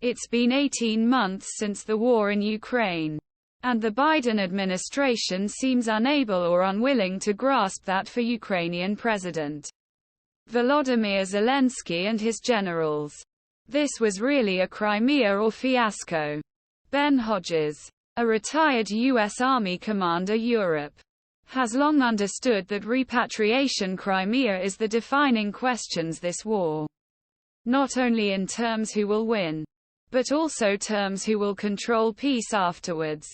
It's been 18 months since the war in Ukraine. And the Biden administration seems unable or unwilling to grasp that for Ukrainian President Volodymyr Zelensky and his generals. This was really a Crimea or fiasco. Ben Hodges, a retired U.S. Army commander, Europe, has long understood that repatriation Crimea is the defining questions this war. Not only in terms who will win, but also terms who will control peace afterwards.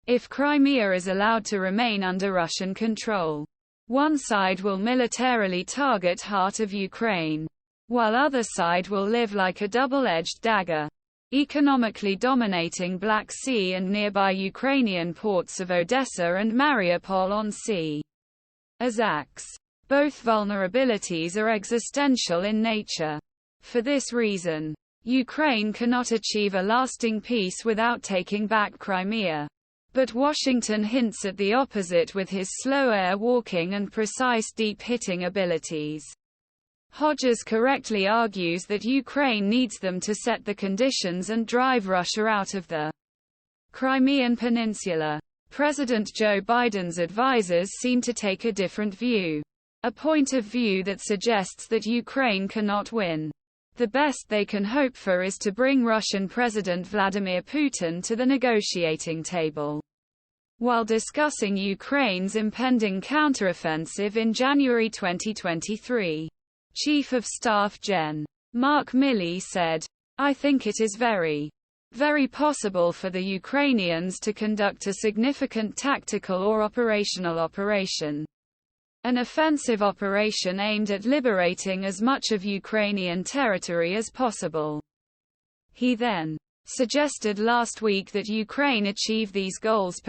If Crimea is allowed to remain under Russian control, one side will militarily target heart of Ukraine, while other side will live like a double-edged dagger, economically dominating Black Sea and nearby Ukrainian ports of Odessa and Mariupol on sea. Azaks. Both vulnerabilities are existential in nature. For this reason, Ukraine cannot achieve a lasting peace without taking back Crimea. But Washington hints at the opposite with his slow air-walking and precise deep-hitting abilities. Hodges correctly argues that Ukraine needs them to set the conditions and drive Russia out of the Crimean Peninsula. President Joe Biden's advisors seem to take a different view. A point of view that suggests that Ukraine cannot win. The best they can hope for is to bring Russian President Vladimir Putin to the negotiating table. While discussing Ukraine's impending counteroffensive in January 2023, Chief of Staff Gen. Mark Milley said, "I think it is very possible for the Ukrainians to conduct a significant tactical or operational operation. An offensive operation aimed at liberating as much of Ukrainian territory as possible." He then suggested last week that Ukraine achieve these goals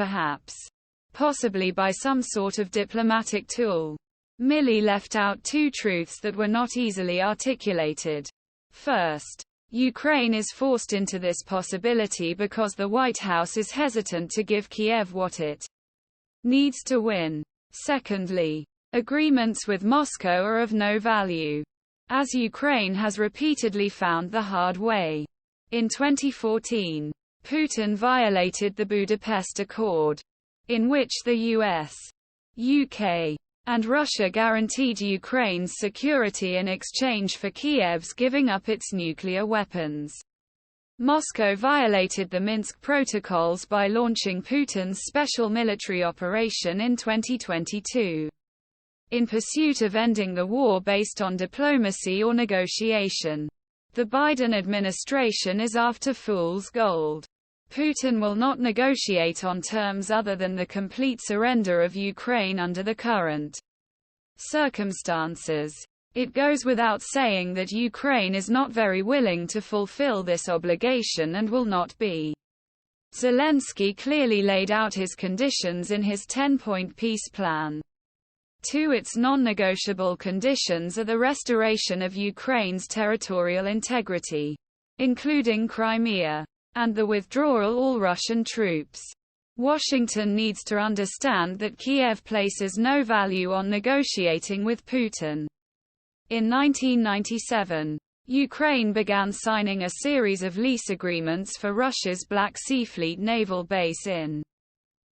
possibly by some sort of diplomatic tool. Milley left out two truths that were not easily articulated. First, Ukraine is forced into this possibility because the White House is hesitant to give Kiev what it needs to win. Secondly, agreements with Moscow are of no value, as Ukraine has repeatedly found the hard way. In 2014, Putin violated the Budapest Accord, in which the US, UK, and Russia guaranteed Ukraine's security in exchange for Kiev's giving up its nuclear weapons. Moscow violated the Minsk protocols by launching Putin's special military operation in 2022. In pursuit of ending the war based on diplomacy or negotiation, the Biden administration is after fool's gold. Putin will not negotiate on terms other than the complete surrender of Ukraine under the current circumstances. It goes without saying that Ukraine is not very willing to fulfill this obligation and will not be. Zelensky clearly laid out his conditions in his 10-point peace plan. Two its non-negotiable conditions are the restoration of Ukraine's territorial integrity, including Crimea, and the withdrawal of all Russian troops. Washington needs to understand that Kiev places no value on negotiating with Putin. In 1997, Ukraine began signing a series of lease agreements for Russia's Black Sea Fleet naval base in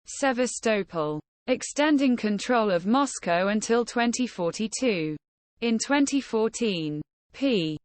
Sevastopol, extending control of Moscow until 2042. In 2014, p.